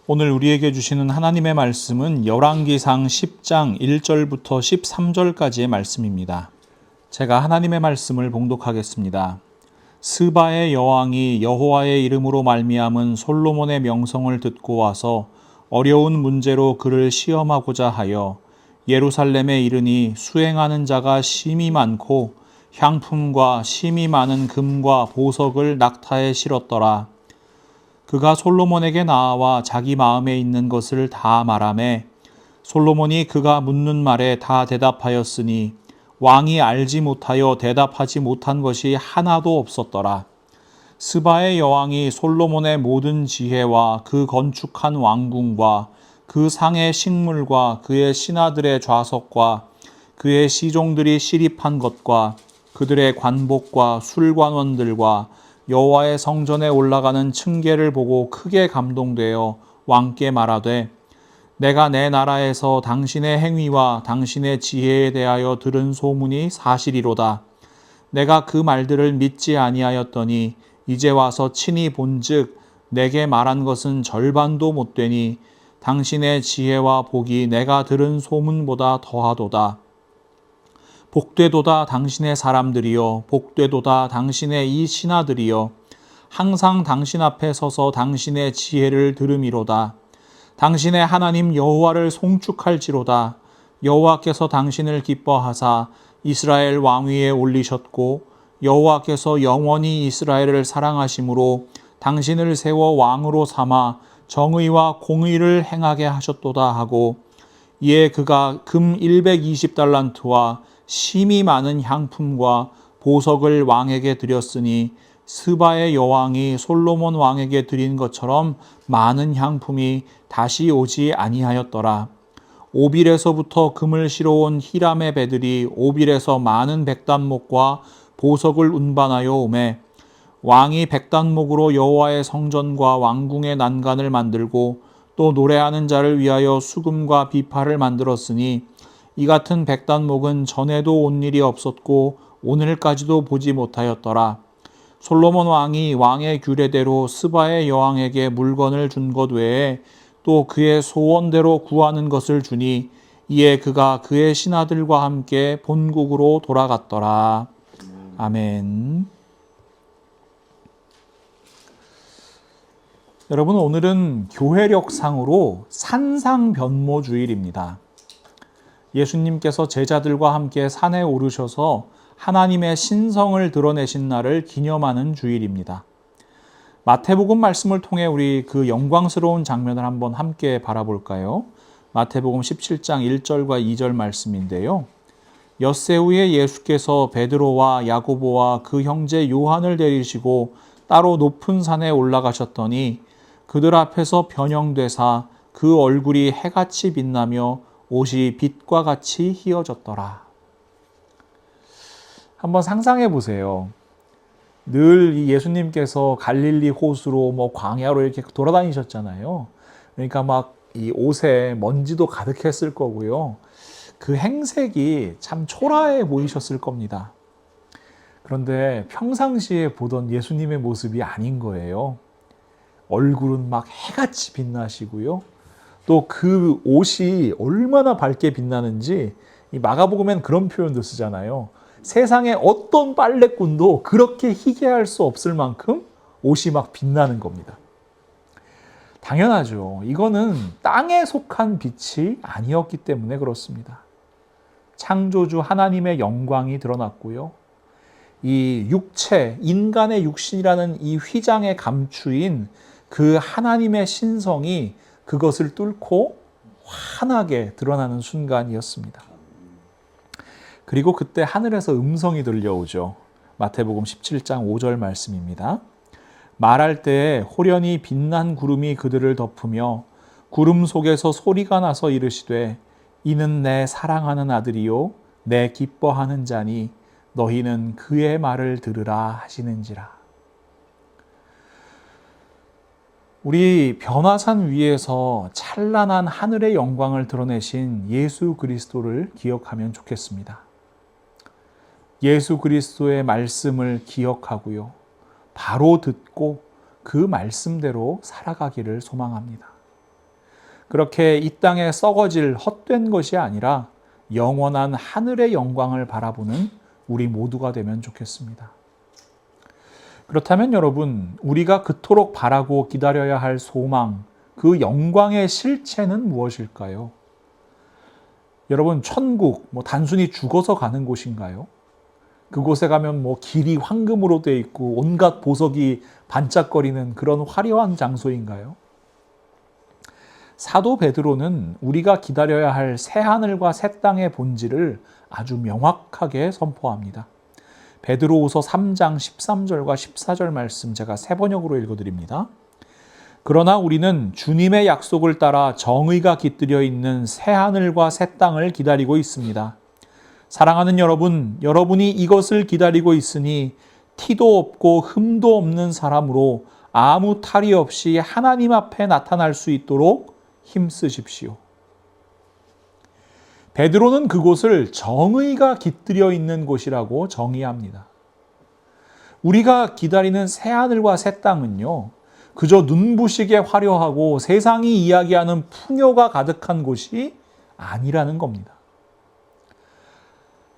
오늘 우리에게 주시는 하나님의 말씀은 열왕기상 10장 1절부터 13절까지의 말씀입니다. 제가 하나님의 말씀을 봉독하겠습니다. 스바의 여왕이 여호와의 이름으로 말미암은 솔로몬의 명성을 듣고 와서 어려운 문제로 그를 시험하고자 하여 예루살렘에 이르니 수행하는 자가 심히 많고 향품과 심히 많은 금과 보석을 낙타에 실었더라. 그가 솔로몬에게 나아와 자기 마음에 있는 것을 다 말하매 솔로몬이 그가 묻는 말에 다 대답하였으니 왕이 알지 못하여 대답하지 못한 것이 하나도 없었더라. 스바의 여왕이 솔로몬의 모든 지혜와 그 건축한 왕궁과 그 상의 식물과 그의 신하들의 좌석과 그의 시종들이 시립한 것과 그들의 관복과 술관원들과 여호와의 성전에 올라가는 층계를 보고 크게 감동되어 왕께 말하되 내가 내 나라에서 당신의 행위와 당신의 지혜에 대하여 들은 소문이 사실이로다. 내가 그 말들을 믿지 아니하였더니 이제 와서 친히 본즉 내게 말한 것은 절반도 못되니 당신의 지혜와 복이 내가 들은 소문보다 더하도다. 복되도다 당신의 사람들이여, 복되도다 당신의 이 신하들이여, 항상 당신 앞에 서서 당신의 지혜를 들음이로다. 당신의 하나님 여호와를 송축할지로다. 여호와께서 당신을 기뻐하사 이스라엘 왕위에 올리셨고 여호와께서 영원히 이스라엘을 사랑하심으로 당신을 세워 왕으로 삼아 정의와 공의를 행하게 하셨도다 하고, 이에 그가 금 120달란트와 심히 많은 향품과 보석을 왕에게 드렸으니 스바의 여왕이 솔로몬 왕에게 드린 것처럼 많은 향품이 다시 오지 아니하였더라. 오빌에서부터 금을 실어온 히람의 배들이 오빌에서 많은 백단목과 보석을 운반하여 오매 왕이 백단목으로 여호와의 성전과 왕궁의 난간을 만들고 또 노래하는 자를 위하여 수금과 비파를 만들었으니 이 같은 백단목은 전에도 온 일이 없었고 오늘까지도 보지 못하였더라. 솔로몬 왕이 왕의 규례대로 스바의 여왕에게 물건을 준 것 외에 또 그의 소원대로 구하는 것을 주니 이에 그가 그의 신하들과 함께 본국으로 돌아갔더라. 아멘. 여러분, 오늘은 교회력상으로 산상변모주일입니다. 예수님께서 제자들과 함께 산에 오르셔서 하나님의 신성을 드러내신 날을 기념하는 주일입니다. 마태복음 말씀을 통해 우리 그 영광스러운 장면을 한번 함께 바라볼까요? 마태복음 17장 1절과 2절 말씀인데요. 엿새 후에 예수께서 베드로와 야고보와 그 형제 요한을 데리시고 따로 높은 산에 올라가셨더니 그들 앞에서 변형되사 그 얼굴이 해같이 빛나며 옷이 빛과 같이 희어졌더라. 한번 상상해 보세요. 늘 이 예수님께서 갈릴리 호수로 광야로 이렇게 돌아다니셨잖아요. 그러니까 막 이 옷에 먼지도 가득했을 거고요. 그 행색이 참 초라해 보이셨을 겁니다. 그런데 평상시에 보던 예수님의 모습이 아닌 거예요. 얼굴은 막 해같이 빛나시고요. 또 그 옷이 얼마나 밝게 빛나는지 이 마가복음엔 그런 표현도 쓰잖아요. 세상에 어떤 빨래꾼도 그렇게 희게 할 수 없을 만큼 옷이 막 빛나는 겁니다. 당연하죠. 이거는 땅에 속한 빛이 아니었기 때문에 그렇습니다. 창조주 하나님의 영광이 드러났고요. 이 육체, 인간의 육신이라는 이 휘장에 감추인 그 하나님의 신성이 그것을 뚫고 환하게 드러나는 순간이었습니다. 그리고 그때 하늘에서 음성이 들려오죠. 마태복음 17장 5절 말씀입니다. 말할 때에 호련히 빛난 구름이 그들을 덮으며 구름 속에서 소리가 나서 이르시되 이는 내 사랑하는 아들이요 내 기뻐하는 자니 너희는 그의 말을 들으라 하시는지라. 우리 변화산 위에서 찬란한 하늘의 영광을 드러내신 예수 그리스도를 기억하면 좋겠습니다. 예수 그리스도의 말씀을 기억하고요. 바로 듣고 그 말씀대로 살아가기를 소망합니다. 그렇게 이 땅에 썩어질 헛된 것이 아니라 영원한 하늘의 영광을 바라보는 우리 모두가 되면 좋겠습니다. 그렇다면 여러분, 우리가 그토록 바라고 기다려야 할 소망, 그 영광의 실체는 무엇일까요? 여러분, 천국, 단순히 죽어서 가는 곳인가요? 그곳에 가면 길이 황금으로 되어 있고 온갖 보석이 반짝거리는 그런 화려한 장소인가요? 사도 베드로는 우리가 기다려야 할 새하늘과 새 땅의 본질을 아주 명확하게 선포합니다. 베드로후서 3장 13절과 14절 말씀 제가 세 번역으로 읽어드립니다. 그러나 우리는 주님의 약속을 따라 정의가 깃들여 있는 새하늘과 새 땅을 기다리고 있습니다. 사랑하는 여러분, 여러분이 이것을 기다리고 있으니 티도 없고 흠도 없는 사람으로 아무 탈이 없이 하나님 앞에 나타날 수 있도록 힘쓰십시오. 베드로는 그곳을 정의가 깃들여 있는 곳이라고 정의합니다. 우리가 기다리는 새하늘과 새 땅은요, 그저 눈부시게 화려하고 세상이 이야기하는 풍요가 가득한 곳이 아니라는 겁니다.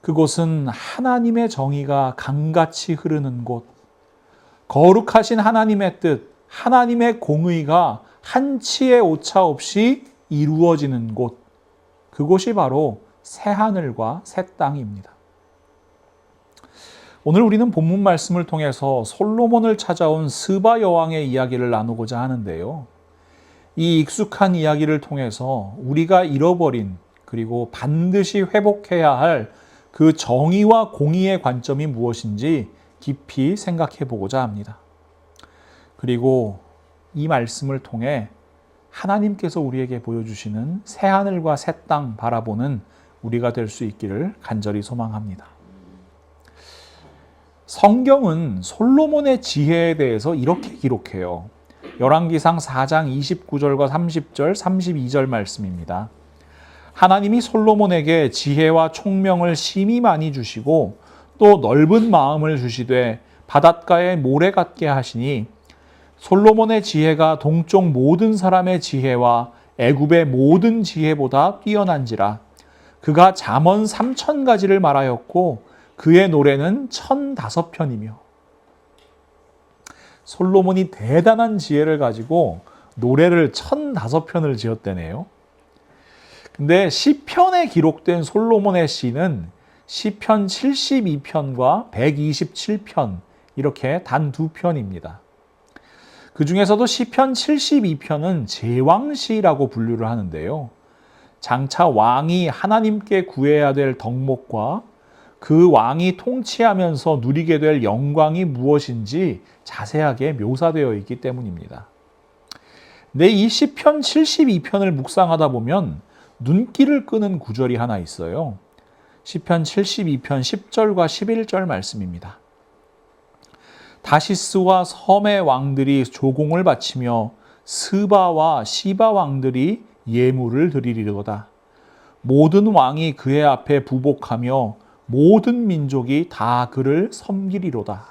그곳은 하나님의 정의가 강같이 흐르는 곳, 거룩하신 하나님의 뜻, 하나님의 공의가 한치의 오차 없이 이루어지는 곳, 그곳이 바로 새하늘과 새 땅입니다. 오늘 우리는 본문 말씀을 통해서 솔로몬을 찾아온 스바 여왕의 이야기를 나누고자 하는데요. 이 익숙한 이야기를 통해서 우리가 잃어버린 그리고 반드시 회복해야 할 그 정의와 공의의 관점이 무엇인지 깊이 생각해 보고자 합니다. 그리고 이 말씀을 통해 하나님께서 우리에게 보여주시는 새하늘과 새 땅 바라보는 우리가 될 수 있기를 간절히 소망합니다. 성경은 솔로몬의 지혜에 대해서 이렇게 기록해요. 열왕기상 4장 29절과 30절, 32절 말씀입니다. 하나님이 솔로몬에게 지혜와 총명을 심히 많이 주시고 또 넓은 마음을 주시되 바닷가에 모래 같게 하시니 솔로몬의 지혜가 동쪽 모든 사람의 지혜와 애굽의 모든 지혜보다 뛰어난지라. 그가 잠언 3,000가지를 말하였고 그의 노래는 1,005편이며. 솔로몬이 대단한 지혜를 가지고 노래를 1,005편을 지었대네요. 근데 시편에 기록된 솔로몬의 시는 시편 72편과 127편 이렇게 단 2편입니다. 그 중에서도 시편 72편은 제왕시라고 분류를 하는데요. 장차 왕이 하나님께 구해야 될 덕목과 그 왕이 통치하면서 누리게 될 영광이 무엇인지 자세하게 묘사되어 있기 때문입니다. 근데 이 시편 72편을 묵상하다 보면 눈길을 끄는 구절이 하나 있어요. 시편 72편 10절과 11절 말씀입니다. 다시스와 섬의 왕들이 조공을 바치며 스바와 시바 왕들이 예물을 드리리로다. 모든 왕이 그의 앞에 부복하며 모든 민족이 다 그를 섬기리로다.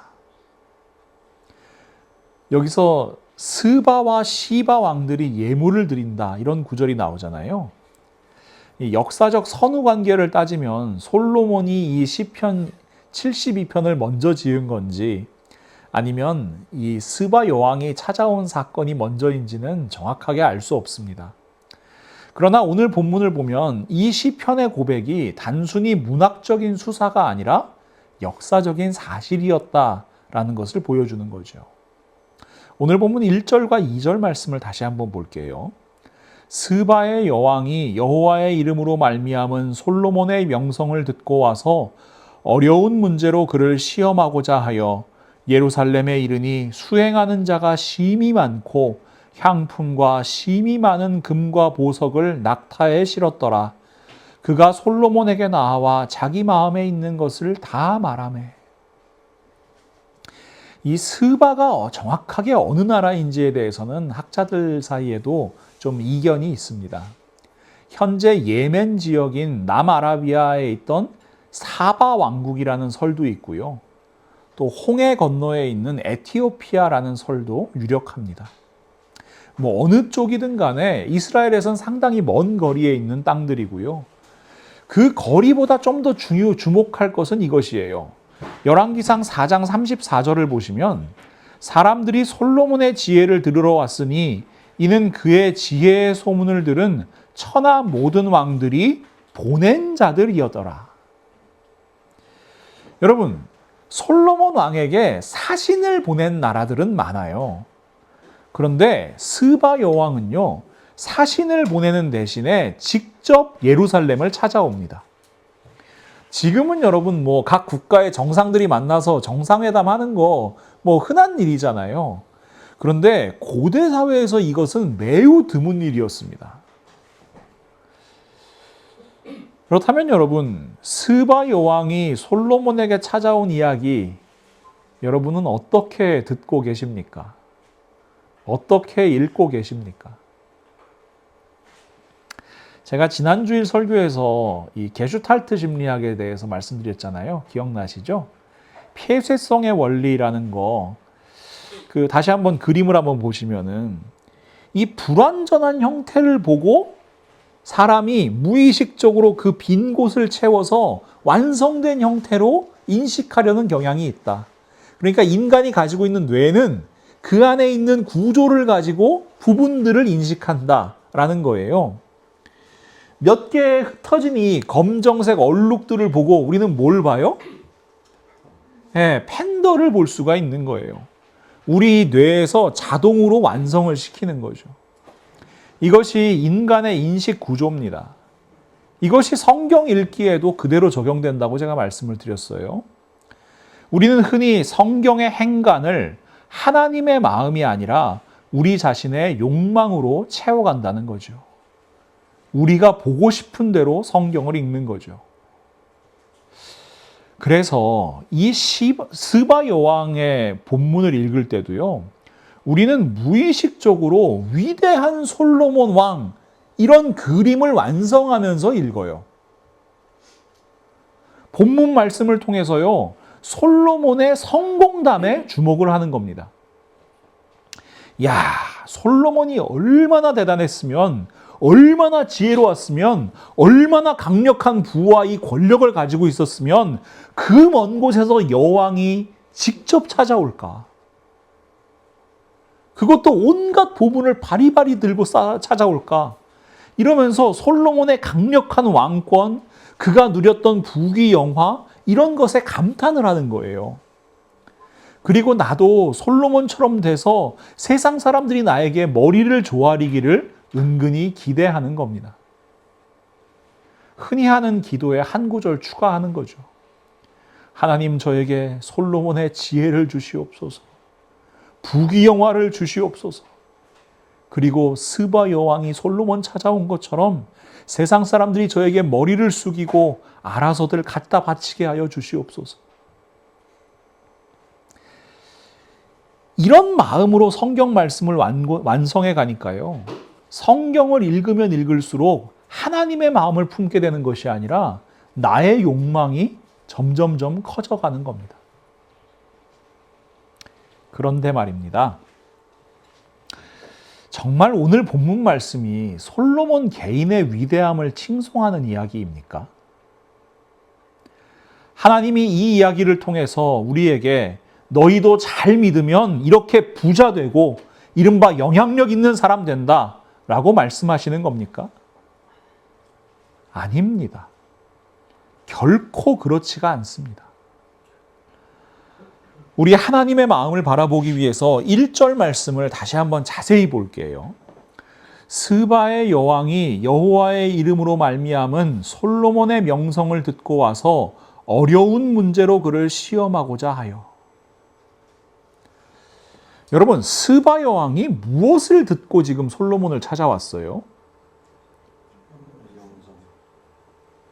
여기서 스바와 시바 왕들이 예물을 드린다 이런 구절이 나오잖아요. 이 역사적 선후 관계를 따지면 솔로몬이 이 시편 72편을 먼저 지은 건지 아니면 이 스바 여왕이 찾아온 사건이 먼저인지는 정확하게 알 수 없습니다. 그러나 오늘 본문을 보면 이 시편의 고백이 단순히 문학적인 수사가 아니라 역사적인 사실이었다라는 것을 보여주는 거죠. 오늘 본문 1절과 2절 말씀을 다시 한번 볼게요. 스바의 여왕이 여호와의 이름으로 말미암은 솔로몬의 명성을 듣고 와서 어려운 문제로 그를 시험하고자 하여 예루살렘에 이르니 수행하는 자가 심히 많고 향품과 심히 많은 금과 보석을 낙타에 실었더라. 그가 솔로몬에게 나와 자기 마음에 있는 것을 다 말하매. 이 스바가 정확하게 어느 나라인지에 대해서는 학자들 사이에도 좀 이견이 있습니다. 현재 예멘 지역인 남아라비아에 있던 사바 왕국이라는 설도 있고요. 또 홍해 건너에 있는 에티오피아라는 설도 유력합니다. 뭐 어느 쪽이든 간에 이스라엘에선 상당히 먼 거리에 있는 땅들이고요. 그 거리보다 좀 더 주목할 것은 이것이에요. 열왕기상 4장 34절을 보시면 사람들이 솔로몬의 지혜를 들으러 왔으니 이는 그의 지혜의 소문을 들은 천하 모든 왕들이 보낸 자들이었더라. 여러분, 솔로몬 왕에게 사신을 보낸 나라들은 많아요. 그런데 스바 여왕은요, 사신을 보내는 대신에 직접 예루살렘을 찾아옵니다. 지금은 여러분 뭐 각 국가의 정상들이 만나서 정상회담 하는 거 뭐 흔한 일이잖아요. 그런데 고대 사회에서 이것은 매우 드문 일이었습니다. 그렇다면 여러분, 스바 여왕이 솔로몬에게 찾아온 이야기, 여러분은 어떻게 듣고 계십니까? 어떻게 읽고 계십니까? 제가 지난주일 설교에서 이 게슈탈트 심리학에 대해서 말씀드렸잖아요. 기억나시죠? 폐쇄성의 원리라는 거, 다시 한번 그림을 한번 보시면은 이 불완전한 형태를 보고 사람이 무의식적으로 그 빈 곳을 채워서 완성된 형태로 인식하려는 경향이 있다. 그러니까 인간이 가지고 있는 뇌는 그 안에 있는 구조를 가지고 부분들을 인식한다라는 거예요. 몇 개의 흩어진 이 검정색 얼룩들을 보고 우리는 뭘 봐요? 팬더를 볼 수가 있는 거예요. 우리 뇌에서 자동으로 완성을 시키는 거죠. 이것이 인간의 인식 구조입니다. 이것이 성경 읽기에도 그대로 적용된다고 제가 말씀을 드렸어요. 우리는 흔히 성경의 행간을 하나님의 마음이 아니라 우리 자신의 욕망으로 채워간다는 거죠. 우리가 보고 싶은 대로 성경을 읽는 거죠. 그래서 이 스바 여왕의 본문을 읽을 때도요, 우리는 무의식적으로 위대한 솔로몬 왕, 이런 그림을 완성하면서 읽어요. 본문 말씀을 통해서요, 솔로몬의 성공담에 주목을 하는 겁니다. 야, 솔로몬이 얼마나 대단했으면, 얼마나 지혜로웠으면, 얼마나 강력한 부와 이 권력을 가지고 있었으면 그 먼 곳에서 여왕이 직접 찾아올까? 그것도 온갖 보물을 바리바리 들고 찾아올까? 이러면서 솔로몬의 강력한 왕권, 그가 누렸던 부귀 영화, 이런 것에 감탄을 하는 거예요. 그리고 나도 솔로몬처럼 돼서 세상 사람들이 나에게 머리를 조아리기를 은근히 기대하는 겁니다. 흔히 하는 기도에 한 구절 추가하는 거죠. 하나님, 저에게 솔로몬의 지혜를 주시옵소서. 부귀 영화를 주시옵소서. 그리고 스바 여왕이 솔로몬 찾아온 것처럼 세상 사람들이 저에게 머리를 숙이고 알아서들 갖다 바치게 하여 주시옵소서. 이런 마음으로 성경 말씀을 완성해 가니까요, 성경을 읽으면 읽을수록 하나님의 마음을 품게 되는 것이 아니라 나의 욕망이 점점점 커져가는 겁니다. 그런데 말입니다. 정말 오늘 본문 말씀이 솔로몬 개인의 위대함을 칭송하는 이야기입니까? 하나님이 이 이야기를 통해서 우리에게 너희도 잘 믿으면 이렇게 부자 되고 이른바 영향력 있는 사람 된다 라고 말씀하시는 겁니까? 아닙니다. 결코 그렇지가 않습니다. 우리 하나님의 마음을 바라보기 위해서 1절 말씀을 다시 한번 자세히 볼게요. 스바의 여왕이 여호와의 이름으로 말미암은 솔로몬의 명성을 듣고 와서 어려운 문제로 그를 시험하고자 하여. 여러분, 스바 여왕이 무엇을 듣고 지금 솔로몬을 찾아왔어요?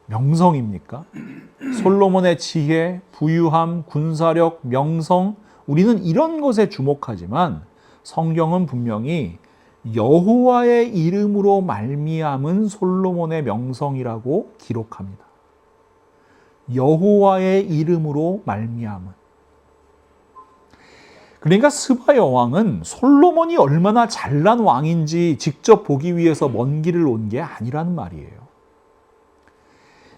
명성입니까? 솔로몬의 지혜, 부유함, 군사력, 명성, 우리는 이런 것에 주목하지만 성경은 분명히 여호와의 이름으로 말미암은 솔로몬의 명성이라고 기록합니다. 여호와의 이름으로 말미암은. 그러니까 스바 여왕은 솔로몬이 얼마나 잘난 왕인지 직접 보기 위해서 먼 길을 온 게 아니라는 말이에요.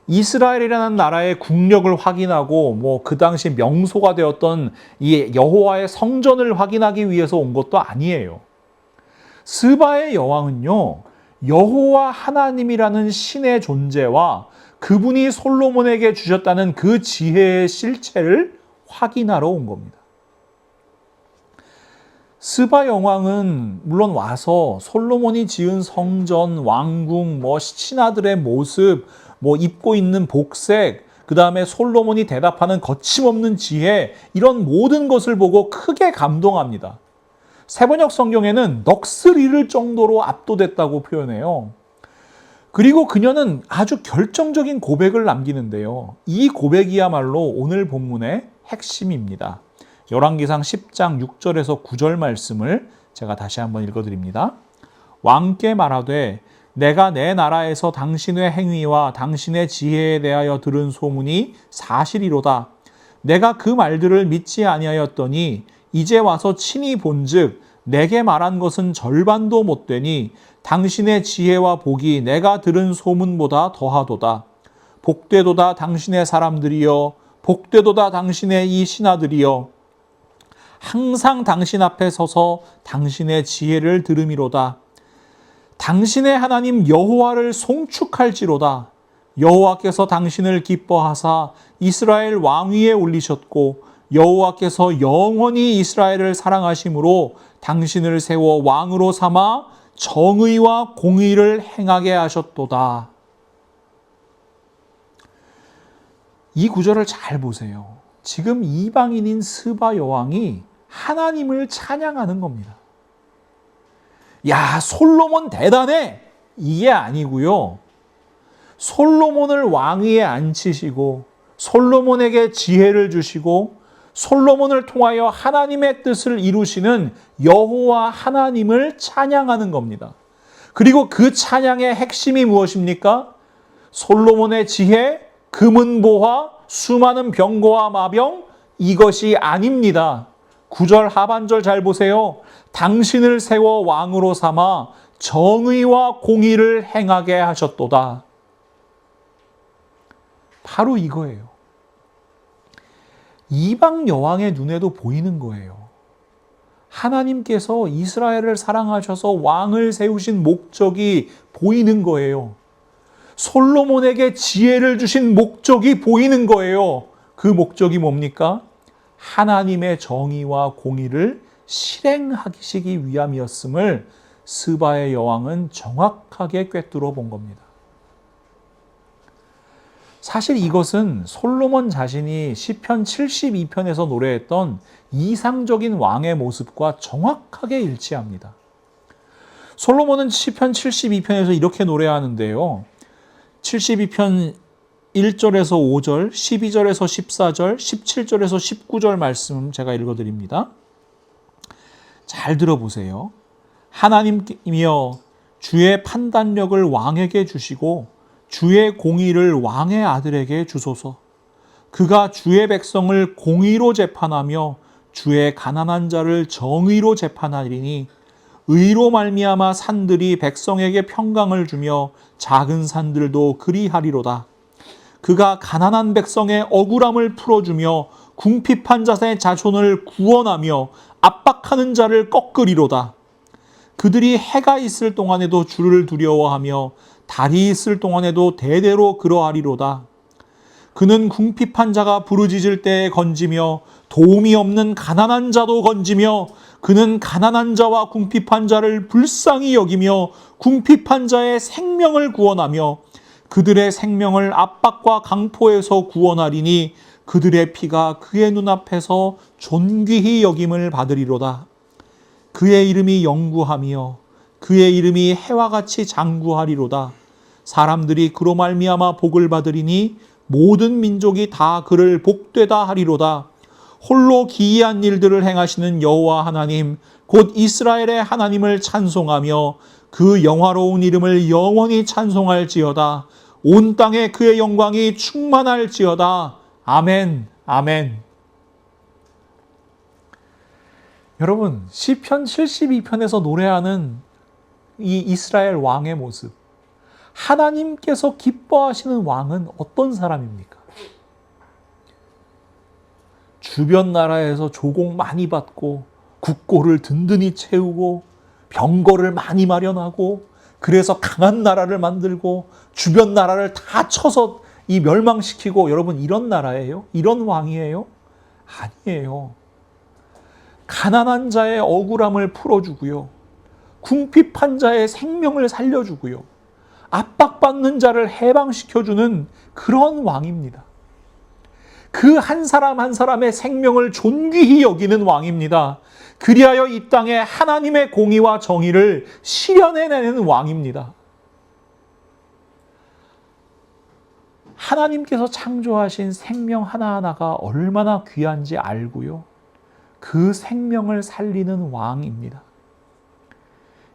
이스라엘이라는 나라의 국력을 확인하고 그 당시 명소가 되었던 이 여호와의 성전을 확인하기 위해서 온 것도 아니에요. 스바의 여왕은요, 여호와 하나님이라는 신의 존재와 그분이 솔로몬에게 주셨다는 그 지혜의 실체를 확인하러 온 겁니다. 스바 여왕은 물론 와서 솔로몬이 지은 성전, 왕궁, 신하들의 모습, 입고 있는 복색, 그 다음에 솔로몬이 대답하는 거침없는 지혜, 이런 모든 것을 보고 크게 감동합니다. 세번역 성경에는 넋을 잃을 정도로 압도됐다고 표현해요. 그리고 그녀는 아주 결정적인 고백을 남기는데요. 이 고백이야말로 오늘 본문의 핵심입니다. 열왕기상 10장 6절에서 9절 말씀을 제가 다시 한번 읽어드립니다. 왕께 말하되 내가 내 나라에서 당신의 행위와 당신의 지혜에 대하여 들은 소문이 사실이로다. 내가 그 말들을 믿지 아니하였더니 이제 와서 친히 본즉 내게 말한 것은 절반도 못 되니 당신의 지혜와 복이 내가 들은 소문보다 더하도다. 복되도다 당신의 사람들이여, 복되도다 당신의 이 신하들이여. 항상 당신 앞에 서서 당신의 지혜를 들음이로다. 당신의 하나님 여호와를 송축할지로다. 여호와께서 당신을 기뻐하사 이스라엘 왕위에 올리셨고 여호와께서 영원히 이스라엘을 사랑하심으로 당신을 세워 왕으로 삼아 정의와 공의를 행하게 하셨도다. 이 구절을 잘 보세요. 지금 이방인인 스바 여왕이 하나님을 찬양하는 겁니다. 야, 솔로몬 대단해! 이게 아니고요. 솔로몬을 왕위에 앉히시고 솔로몬에게 지혜를 주시고 솔로몬을 통하여 하나님의 뜻을 이루시는 여호와 하나님을 찬양하는 겁니다. 그리고 그 찬양의 핵심이 무엇입니까? 솔로몬의 지혜, 금은보화, 수많은 병거와 마병, 이것이 아닙니다. 9절 하반절 잘 보세요. 당신을 세워 왕으로 삼아 정의와 공의를 행하게 하셨도다. 바로 이거예요. 이방 여왕의 눈에도 보이는 거예요. 하나님께서 이스라엘을 사랑하셔서 왕을 세우신 목적이 보이는 거예요. 솔로몬에게 지혜를 주신 목적이 보이는 거예요. 그 목적이 뭡니까? 하나님의 정의와 공의를 실행하시기 위함이었음을 스바의 여왕은 정확하게 꿰뚫어 본 겁니다. 사실 이것은 솔로몬 자신이 시편 72편에서 노래했던 이상적인 왕의 모습과 정확하게 일치합니다. 솔로몬은 시편 72편에서 이렇게 노래하는데요. 72편 1절에서 5절, 12절에서 14절, 17절에서 19절 말씀 제가 읽어드립니다. 잘 들어보세요. 하나님이여 주의 판단력을 왕에게 주시고 주의 공의를 왕의 아들에게 주소서. 그가 주의 백성을 공의로 재판하며 주의 가난한 자를 정의로 재판하리니 의로 말미암아 산들이 백성에게 평강을 주며 작은 산들도 그리하리로다. 그가 가난한 백성의 억울함을 풀어주며 궁핍한 자의 자손을 구원하며 압박하는 자를 꺾으리로다. 그들이 해가 있을 동안에도 주를 두려워하며 달이 있을 동안에도 대대로 그러하리로다. 그는 궁핍한 자가 부르짖을 때에 건지며 도움이 없는 가난한 자도 건지며 그는 가난한 자와 궁핍한 자를 불쌍히 여기며 궁핍한 자의 생명을 구원하며 그들의 생명을 압박과 강포에서 구원하리니 그들의 피가 그의 눈앞에서 존귀히 여김을 받으리로다. 그의 이름이 영구하며 그의 이름이 해와 같이 장구하리로다. 사람들이 그로 말미암아 복을 받으리니 모든 민족이 다 그를 복되다 하리로다. 홀로 기이한 일들을 행하시는 여호와 하나님 곧 이스라엘의 하나님을 찬송하며 그 영화로운 이름을 영원히 찬송할지어다. 온 땅에 그의 영광이 충만할지어다. 아멘, 아멘. 여러분, 시편 72편에서 노래하는 이 이스라엘 왕의 모습, 하나님께서 기뻐하시는 왕은 어떤 사람입니까? 주변 나라에서 조공 많이 받고 국고를 든든히 채우고 병거를 많이 마련하고 그래서 강한 나라를 만들고 주변 나라를 다 쳐서 이 멸망시키고, 여러분, 이런 나라예요? 이런 왕이에요? 아니에요. 가난한 자의 억울함을 풀어주고요, 궁핍한 자의 생명을 살려주고요, 압박받는 자를 해방시켜주는 그런 왕입니다. 그 한 사람 한 사람의 생명을 존귀히 여기는 왕입니다. 그리하여 이 땅에 하나님의 공의와 정의를 실현해내는 왕입니다. 하나님께서 창조하신 생명 하나하나가 얼마나 귀한지 알고요, 그 생명을 살리는 왕입니다.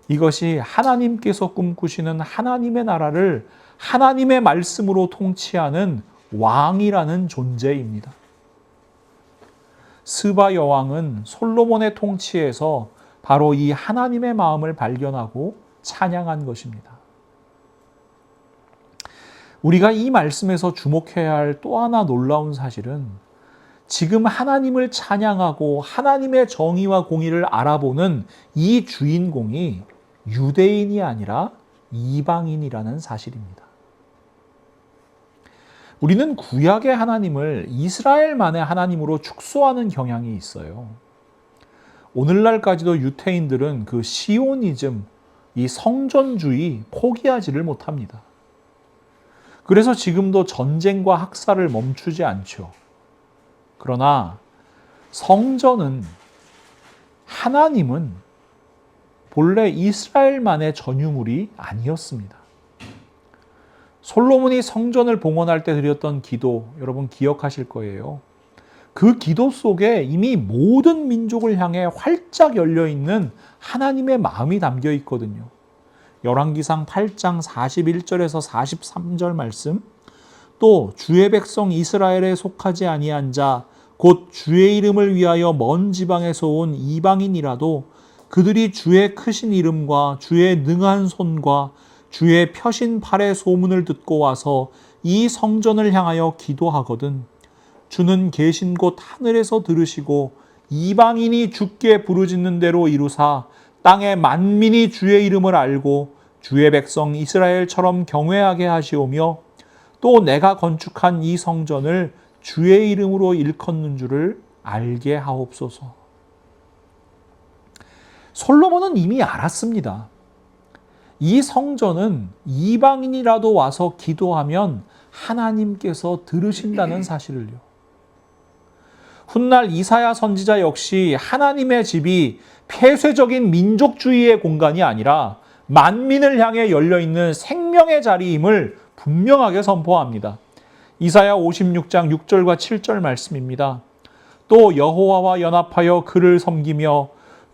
이것이 하나님께서 꿈꾸시는 하나님의 나라를 하나님의 말씀으로 통치하는 왕이라는 존재입니다. 스바 여왕은 솔로몬의 통치에서 바로 이 하나님의 마음을 발견하고 찬양한 것입니다. 우리가 이 말씀에서 주목해야 할 또 하나 놀라운 사실은, 지금 하나님을 찬양하고 하나님의 정의와 공의를 알아보는 이 주인공이 유대인이 아니라 이방인이라는 사실입니다. 우리는 구약의 하나님을 이스라엘만의 하나님으로 축소하는 경향이 있어요. 오늘날까지도 유태인들은 그 시오니즘, 이 성전주의 포기하지를 못합니다. 그래서 지금도 전쟁과 학살을 멈추지 않죠. 그러나 성전은, 하나님은 본래 이스라엘만의 전유물이 아니었습니다. 솔로몬이 성전을 봉헌할 때 드렸던 기도, 여러분 기억하실 거예요. 그 기도 속에 이미 모든 민족을 향해 활짝 열려있는 하나님의 마음이 담겨 있거든요. 열왕기상 8장 41절에서 43절 말씀, 또 주의 백성 이스라엘에 속하지 아니한 자, 곧 주의 이름을 위하여 먼 지방에서 온 이방인이라도 그들이 주의 크신 이름과 주의 능한 손과 주의 펴신 팔의 소문을 듣고 와서 이 성전을 향하여 기도하거든 주는 계신 곳 하늘에서 들으시고 이방인이 주께 부르짖는 대로 이루사 땅의 만민이 주의 이름을 알고 주의 백성 이스라엘처럼 경외하게 하시오며 또 내가 건축한 이 성전을 주의 이름으로 일컫는 줄을 알게 하옵소서. 솔로몬은 이미 알았습니다. 이 성전은 이방인이라도 와서 기도하면 하나님께서 들으신다는 사실을요. 훗날 이사야 선지자 역시 하나님의 집이 폐쇄적인 민족주의의 공간이 아니라 만민을 향해 열려있는 생명의 자리임을 분명하게 선포합니다. 이사야 56장 6절과 7절 말씀입니다. 또 여호와와 연합하여 그를 섬기며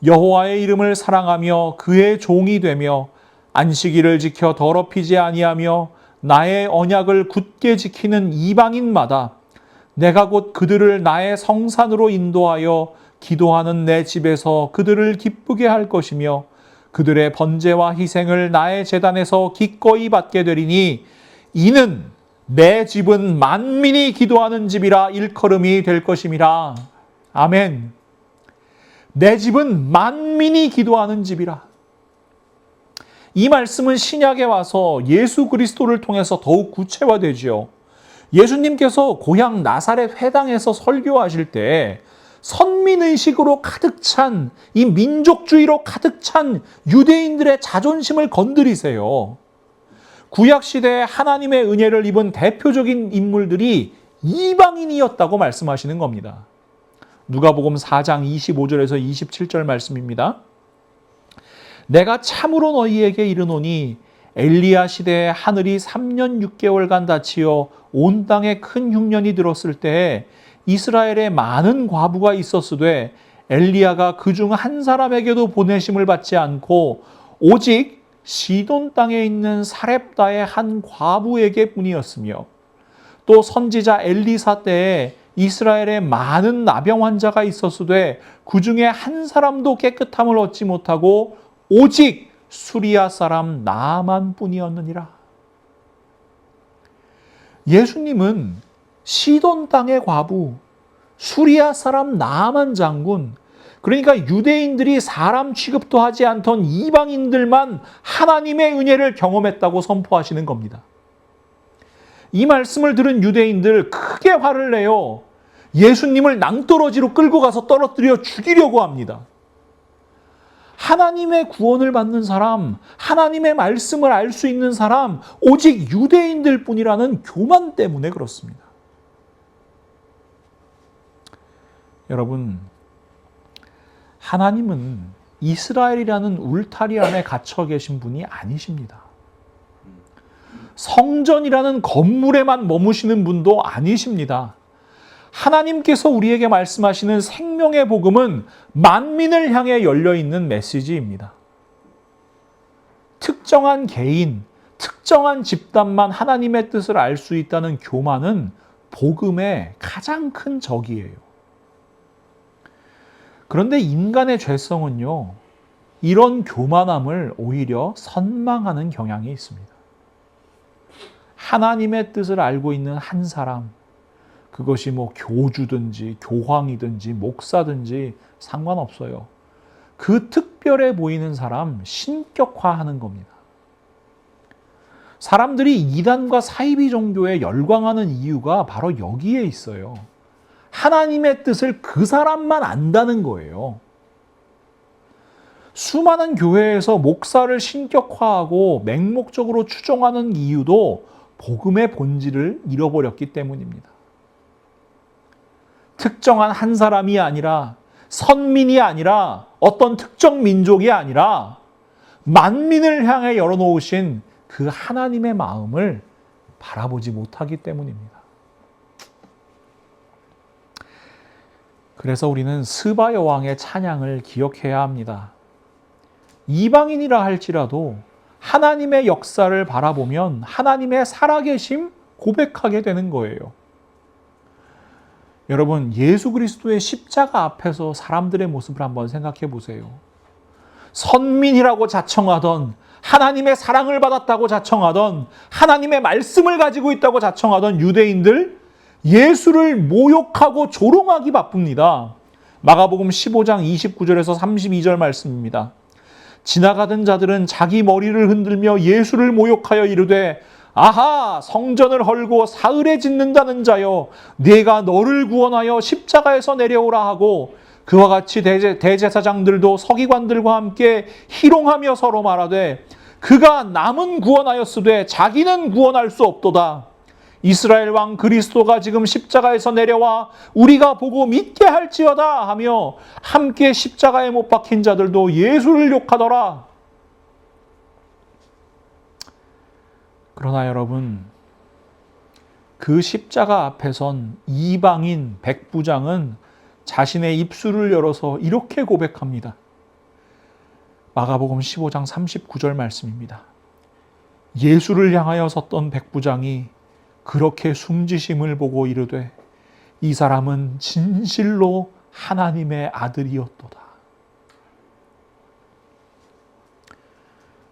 여호와의 이름을 사랑하며 그의 종이 되며 안식일을 지켜 더럽히지 아니하며 나의 언약을 굳게 지키는 이방인마다 내가 곧 그들을 나의 성산으로 인도하여 기도하는 내 집에서 그들을 기쁘게 할 것이며 그들의 번제와 희생을 나의 제단에서 기꺼이 받게 되리니 이는 내 집은 만민이 기도하는 집이라 일컬음이 될 것임이라. 아멘. 내 집은 만민이 기도하는 집이라. 이 말씀은 신약에 와서 예수 그리스도를 통해서 더욱 구체화되지요. 예수님께서 고향 나사렛 회당에서 설교하실 때 선민의식으로 가득 찬, 이 민족주의로 가득 찬 유대인들의 자존심을 건드리세요. 구약시대에 하나님의 은혜를 입은 대표적인 인물들이 이방인이었다고 말씀하시는 겁니다. 누가복음 4장 25절에서 27절 말씀입니다. 내가 참으로 너희에게 이르노니 엘리야 시대에 하늘이 3년 6개월간 닫히어 온 땅에 큰 흉년이 들었을 때에 이스라엘에 많은 과부가 있었으되 엘리야가 그중 한 사람에게도 보내심을 받지 않고 오직 시돈 땅에 있는 사렙다의 한 과부에게 뿐이었으며 또 선지자 엘리사 때에 이스라엘에 많은 나병 환자가 있었으되 그 중에 한 사람도 깨끗함을 얻지 못하고 오직 수리아 사람 나만 뿐이었느니라. 예수님은 시돈 땅의 과부, 수리아 사람 나만 장군, 그러니까 유대인들이 사람 취급도 하지 않던 이방인들만 하나님의 은혜를 경험했다고 선포하시는 겁니다. 이 말씀을 들은 유대인들 크게 화를 내요. 예수님을 낭떠러지로 끌고 가서 떨어뜨려 죽이려고 합니다. 하나님의 구원을 받는 사람, 하나님의 말씀을 알 수 있는 사람, 오직 유대인들 뿐이라는 교만 때문에 그렇습니다. 여러분, 하나님은 이스라엘이라는 울타리 안에 갇혀 계신 분이 아니십니다. 성전이라는 건물에만 머무시는 분도 아니십니다. 하나님께서 우리에게 말씀하시는 생명의 복음은 만민을 향해 열려있는 메시지입니다. 특정한 개인, 특정한 집단만 하나님의 뜻을 알 수 있다는 교만은 복음의 가장 큰 적이에요. 그런데 인간의 죄성은요, 이런 교만함을 오히려 선망하는 경향이 있습니다. 하나님의 뜻을 알고 있는 한 사람, 그것이 교주든지 교황이든지 목사든지 상관없어요. 그 특별해 보이는 사람 신격화하는 겁니다. 사람들이 이단과 사이비 종교에 열광하는 이유가 바로 여기에 있어요. 하나님의 뜻을 그 사람만 안다는 거예요. 수많은 교회에서 목사를 신격화하고 맹목적으로 추종하는 이유도 복음의 본질을 잃어버렸기 때문입니다. 특정한 한 사람이 아니라, 선민이 아니라, 어떤 특정 민족이 아니라 만민을 향해 열어놓으신 그 하나님의 마음을 바라보지 못하기 때문입니다. 그래서 우리는 스바 여왕의 찬양을 기억해야 합니다. 이방인이라 할지라도 하나님의 역사를 바라보면 하나님의 살아계심 고백하게 되는 거예요. 여러분, 예수 그리스도의 십자가 앞에서 사람들의 모습을 한번 생각해 보세요. 선민이라고 자청하던, 하나님의 사랑을 받았다고 자청하던, 하나님의 말씀을 가지고 있다고 자청하던 유대인들, 예수를 모욕하고 조롱하기 바쁩니다. 마가복음 15장 29절에서 32절 말씀입니다. 지나가던 자들은 자기 머리를 흔들며 예수를 모욕하여 이르되 아하, 성전을 헐고 사흘에 짓는다는 자여, 네가 너를 구원하여 십자가에서 내려오라 하고, 그와 같이 대제사장들도 서기관들과 함께 희롱하며 서로 말하되 그가 남은 구원하였으되 자기는 구원할 수 없도다. 이스라엘 왕 그리스도가 지금 십자가에서 내려와 우리가 보고 믿게 할지어다 하며 함께 십자가에 못 박힌 자들도 예수를 욕하더라. 그러나 여러분, 그 십자가 앞에 선 이방인 백부장은 자신의 입술을 열어서 이렇게 고백합니다. 마가복음 15장 39절 말씀입니다. 예수를 향하여 섰던 백부장이 그렇게 숨지심을 보고 이르되 이 사람은 진실로 하나님의 아들이었도다.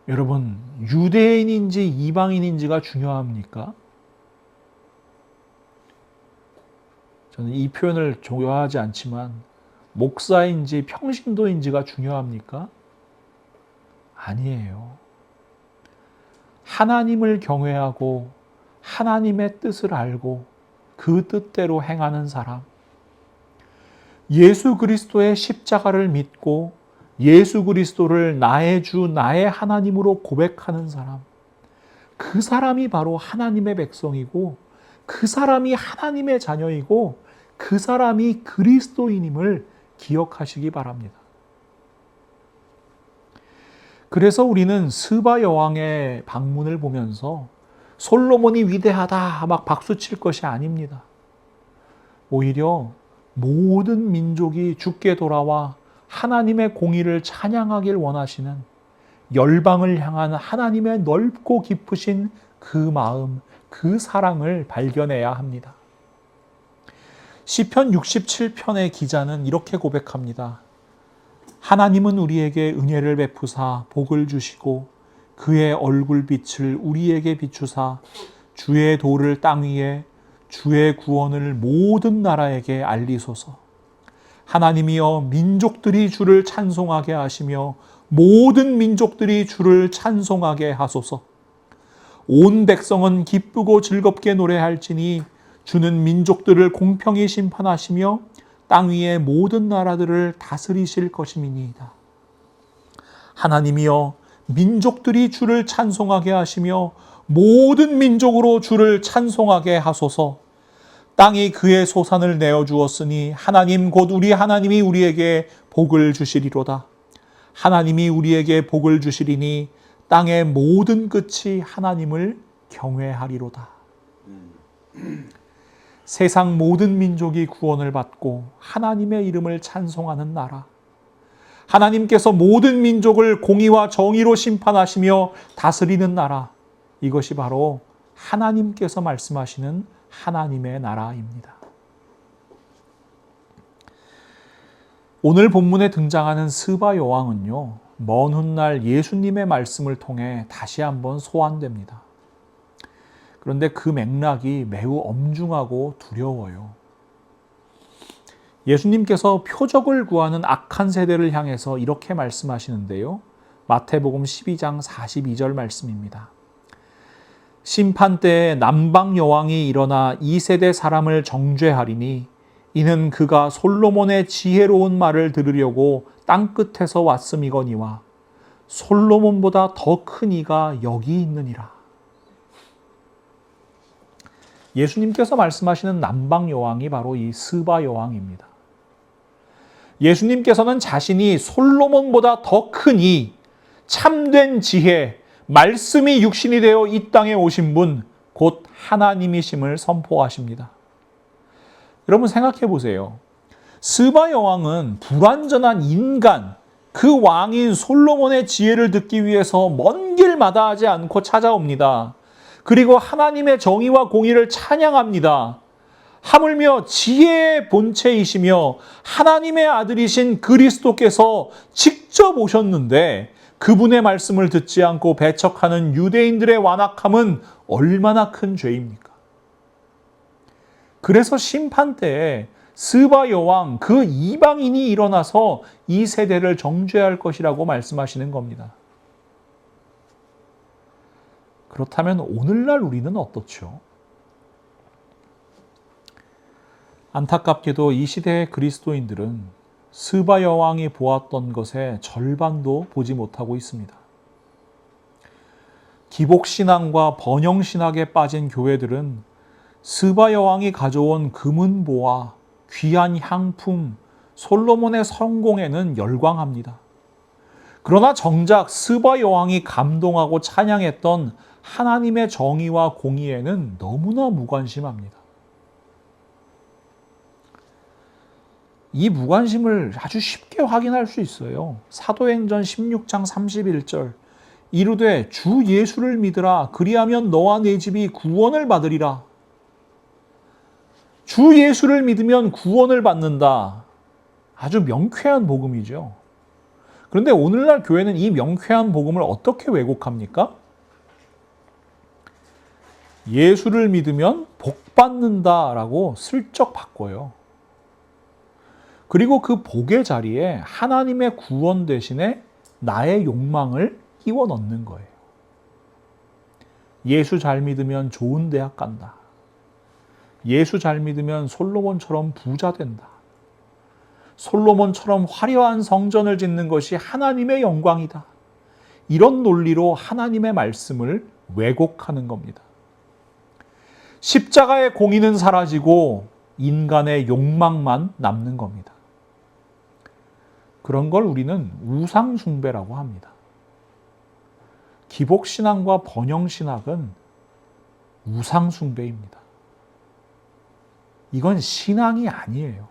여러분, 유대인인지 이방인인지가 중요합니까? 저는 이 표현을 좋아하지 않지만 목사인지 평신도인지가 중요합니까? 아니에요. 하나님을 경외하고 하나님의 뜻을 알고 그 뜻대로 행하는 사람, 예수 그리스도의 십자가를 믿고 예수 그리스도를 나의 주, 나의 하나님으로 고백하는 사람, 그 사람이 바로 하나님의 백성이고 그 사람이 하나님의 자녀이고 그 사람이 그리스도인임을 기억하시기 바랍니다. 그래서 우리는 스바 여왕의 방문을 보면서 솔로몬이 위대하다 막 박수칠 것이 아닙니다. 오히려 모든 민족이 주께 돌아와 하나님의 공의를 찬양하길 원하시는 열방을 향한 하나님의 넓고 깊으신 그 마음, 그 사랑을 발견해야 합니다. 시편 67편의 기자는 이렇게 고백합니다. 하나님은 우리에게 은혜를 베푸사 복을 주시고 그의 얼굴빛을 우리에게 비추사 주의 도를 땅 위에 주의 구원을 모든 나라에게 알리소서. 하나님이여 민족들이 주를 찬송하게 하시며 모든 민족들이 주를 찬송하게 하소서. 온 백성은 기쁘고 즐겁게 노래할지니 주는 민족들을 공평히 심판하시며 땅 위의 모든 나라들을 다스리실 것임이니이다. 하나님이여 민족들이 주를 찬송하게 하시며 모든 민족으로 주를 찬송하게 하소서. 땅이 그의 소산을 내어주었으니 하나님 곧 우리 하나님이 우리에게 복을 주시리로다. 하나님이 우리에게 복을 주시리니 땅의 모든 끝이 하나님을 경외하리로다. 세상 모든 민족이 구원을 받고 하나님의 이름을 찬송하는 나라. 하나님께서 모든 민족을 공의와 정의로 심판하시며 다스리는 나라. 이것이 바로 하나님께서 말씀하시는 하나님의 나라입니다. 오늘 본문에 등장하는 스바 여왕은요, 먼 훗날 예수님의 말씀을 통해 다시 한번 소환됩니다. 그런데 그 맥락이 매우 엄중하고 두려워요. 예수님께서 표적을 구하는 악한 세대를 향해서 이렇게 말씀하시는데요. 마태복음 12장 42절 말씀입니다. 심판 때에 남방 여왕이 일어나 이 세대 사람을 정죄하리니 이는 그가 솔로몬의 지혜로운 말을 들으려고 땅끝에서 왔음이거니와 솔로몬보다 더 큰 이가 여기 있느니라. 예수님께서 말씀하시는 남방 여왕이 바로 이 스바 여왕입니다. 예수님께서는 자신이 솔로몬보다 더 큰 이 참된 지혜, 말씀이 육신이 되어 이 땅에 오신 분, 곧 하나님이심을 선포하십니다. 여러분 생각해 보세요. 스바 여왕은 불완전한 인간, 그 왕인 솔로몬의 지혜를 듣기 위해서 먼 길 마다하지 않고 찾아옵니다. 그리고 하나님의 정의와 공의를 찬양합니다. 하물며 지혜의 본체이시며 하나님의 아들이신 그리스도께서 직접 오셨는데 그분의 말씀을 듣지 않고 배척하는 유대인들의 완악함은 얼마나 큰 죄입니까? 그래서 심판 때에 스바 여왕 그 이방인이 일어나서 이 세대를 정죄할 것이라고 말씀하시는 겁니다. 그렇다면 오늘날 우리는 어떻죠? 안타깝게도 이 시대의 그리스도인들은 스바 여왕이 보았던 것의 절반도 보지 못하고 있습니다. 기복신앙과 번영신학에 빠진 교회들은 스바 여왕이 가져온 금은보화, 귀한 향품, 솔로몬의 성공에는 열광합니다. 그러나 정작 스바 여왕이 감동하고 찬양했던 하나님의 정의와 공의에는 너무나 무관심합니다. 이 무관심을 아주 쉽게 확인할 수 있어요. 사도행전 16장 31절 이르되 주 예수를 믿으라 그리하면 너와 내 집이 구원을 받으리라. 주 예수를 믿으면 구원을 받는다. 아주 명쾌한 복음이죠. 그런데 오늘날 교회는 이 명쾌한 복음을 어떻게 왜곡합니까? 예수를 믿으면 복 받는다라고 슬쩍 바꿔요. 그리고 그 복의 자리에 하나님의 구원 대신에 나의 욕망을 끼워 넣는 거예요. 예수 잘 믿으면 좋은 대학 간다. 예수 잘 믿으면 솔로몬처럼 부자 된다. 솔로몬처럼 화려한 성전을 짓는 것이 하나님의 영광이다. 이런 논리로 하나님의 말씀을 왜곡하는 겁니다. 십자가의 공의는 사라지고 인간의 욕망만 남는 겁니다. 그런 걸 우리는 우상숭배라고 합니다. 기복신앙과 번영신학은 우상숭배입니다. 이건 신앙이 아니에요.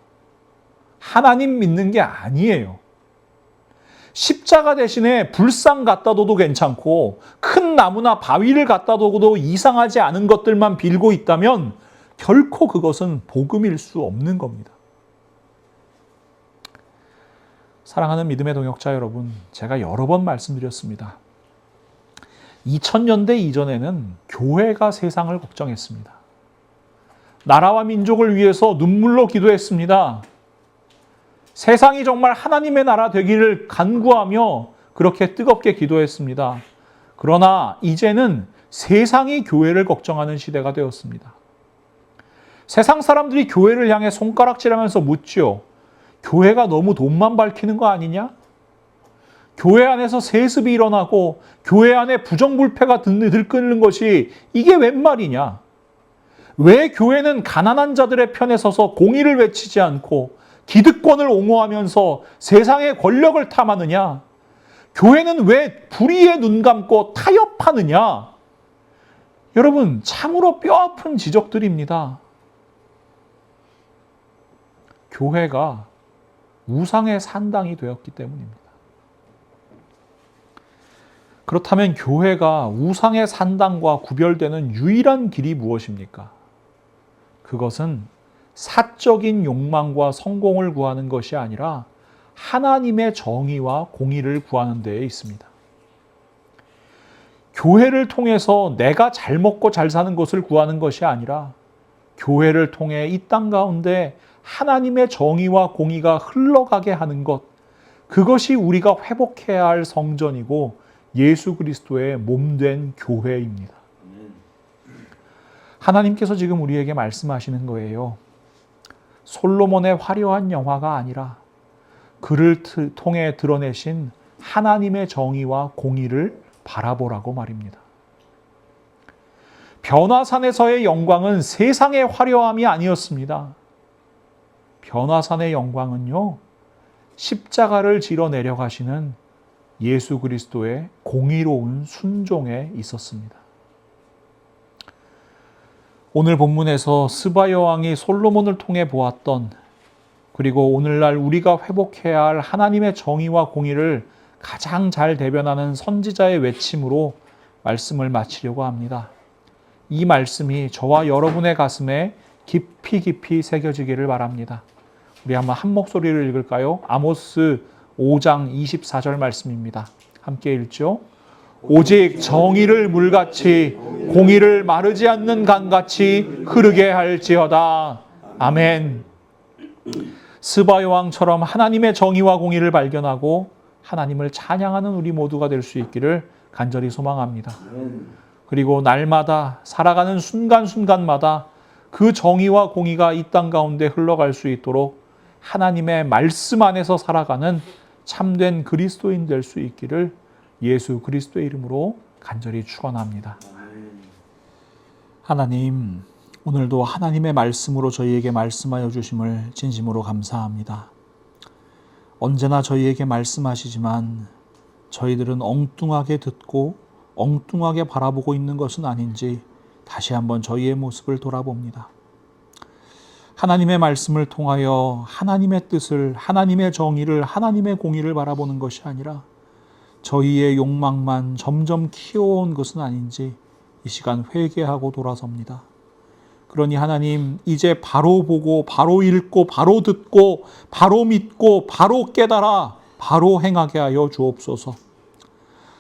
하나님 믿는 게 아니에요. 십자가 대신에 불상 갖다 둬도 괜찮고 큰 나무나 바위를 갖다 둬도 이상하지 않은 것들만 빌고 있다면 결코 그것은 복음일 수 없는 겁니다. 사랑하는 믿음의 동역자 여러분, 제가 여러 번 말씀드렸습니다. 2000년대 이전에는 교회가 세상을 걱정했습니다. 나라와 민족을 위해서 눈물로 기도했습니다. 세상이 정말 하나님의 나라 되기를 간구하며 그렇게 뜨겁게 기도했습니다. 그러나 이제는 세상이 교회를 걱정하는 시대가 되었습니다. 세상 사람들이 교회를 향해 손가락질하면서 묻죠. 교회가 너무 돈만 밝히는 거 아니냐? 교회 안에서 세습이 일어나고 교회 안에 부정불패가 들끓는 것이 이게 웬 말이냐? 왜 교회는 가난한 자들의 편에 서서 공의를 외치지 않고 기득권을 옹호하면서 세상의 권력을 탐하느냐? 교회는 왜 불의에 눈 감고 타협하느냐? 여러분, 참으로 뼈아픈 지적들입니다. 교회가 우상의 산당이 되었기 때문입니다. 그렇다면 교회가 우상의 산당과 구별되는 유일한 길이 무엇입니까? 그것은 사적인 욕망과 성공을 구하는 것이 아니라 하나님의 정의와 공의를 구하는 데에 있습니다. 교회를 통해서 내가 잘 먹고 잘 사는 것을 구하는 것이 아니라 교회를 통해 이 땅 가운데 하나님의 정의와 공의가 흘러가게 하는 것, 그것이 우리가 회복해야 할 성전이고 예수 그리스도의 몸된 교회입니다. 하나님께서 지금 우리에게 말씀하시는 거예요. 솔로몬의 화려한 영화가 아니라 그를 통해 드러내신 하나님의 정의와 공의를 바라보라고 말입니다. 변화산에서의 영광은 세상의 화려함이 아니었습니다. 변화산의 영광은요, 십자가를 지러 내려가시는 예수 그리스도의 공의로운 순종에 있었습니다. 오늘 본문에서 스바 여왕이 솔로몬을 통해 보았던, 그리고 오늘날 우리가 회복해야 할 하나님의 정의와 공의를 가장 잘 대변하는 선지자의 외침으로 말씀을 마치려고 합니다. 이 말씀이 저와 여러분의 가슴에 깊이 깊이 새겨지기를 바랍니다. 우리 한번 한 목소리를 읽을까요? 아모스 5장 24절 말씀입니다. 함께 읽죠. 오직 정의를 물같이 공의를 마르지 않는 강같이 흐르게 할지어다. 아멘. 스바 여왕처럼 하나님의 정의와 공의를 발견하고 하나님을 찬양하는 우리 모두가 될 수 있기를 간절히 소망합니다. 그리고 날마다 살아가는 순간순간마다 그 정의와 공의가 이 땅 가운데 흘러갈 수 있도록 하나님의 말씀 안에서 살아가는 참된 그리스도인 될 수 있기를 예수 그리스도의 이름으로 간절히 축원합니다. 하나님, 오늘도 하나님의 말씀으로 저희에게 말씀하여 주심을 진심으로 감사합니다. 언제나 저희에게 말씀하시지만 저희들은 엉뚱하게 듣고 엉뚱하게 바라보고 있는 것은 아닌지 다시 한번 저희의 모습을 돌아봅니다. 하나님의 말씀을 통하여 하나님의 뜻을, 하나님의 정의를, 하나님의 공의를 바라보는 것이 아니라 저희의 욕망만 점점 키워온 것은 아닌지 이 시간 회개하고 돌아섭니다. 그러니 하나님, 이제 바로 보고 바로 읽고 바로 듣고 바로 믿고 바로 깨달아 바로 행하게 하여 주옵소서.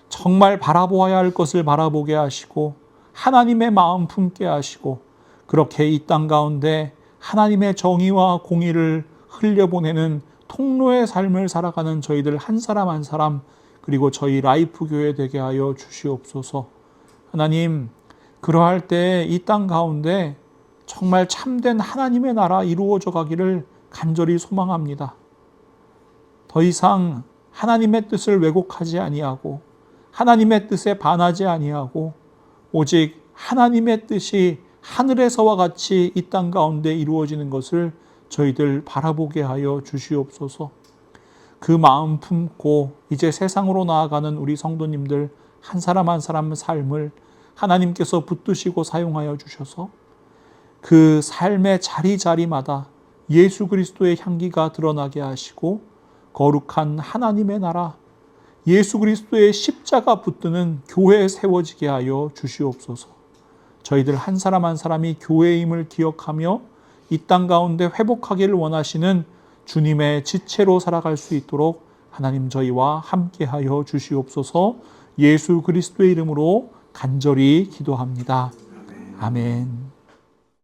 정말 바라보아야 할 것을 바라보게 하시고 하나님의 마음 품게 하시고 그렇게 이 땅 가운데 하나님의 정의와 공의를 흘려보내는 통로의 삶을 살아가는 저희들 한 사람 한 사람, 그리고 저희 라이프 교회 되게 하여 주시옵소서. 하나님, 그러할 때 이 땅 가운데 정말 참된 하나님의 나라 이루어져 가기를 간절히 소망합니다. 더 이상 하나님의 뜻을 왜곡하지 아니하고 하나님의 뜻에 반하지 아니하고 오직 하나님의 뜻이 하늘에서와 같이 이 땅 가운데 이루어지는 것을 저희들 바라보게 하여 주시옵소서. 그 마음 품고 이제 세상으로 나아가는 우리 성도님들 한 사람 한 사람의 삶을 하나님께서 붙드시고 사용하여 주셔서 그 삶의 자리자리마다 예수 그리스도의 향기가 드러나게 하시고 거룩한 하나님의 나라, 예수 그리스도의 십자가 붙드는 교회에 세워지게 하여 주시옵소서. 저희들 한 사람 한 사람이 교회임을 기억하며 이 땅 가운데 회복하기를 원하시는 주님의 지체로 살아갈 수 있도록 하나님 저희와 함께하여 주시옵소서. 예수 그리스도의 이름으로 간절히 기도합니다. 아멘.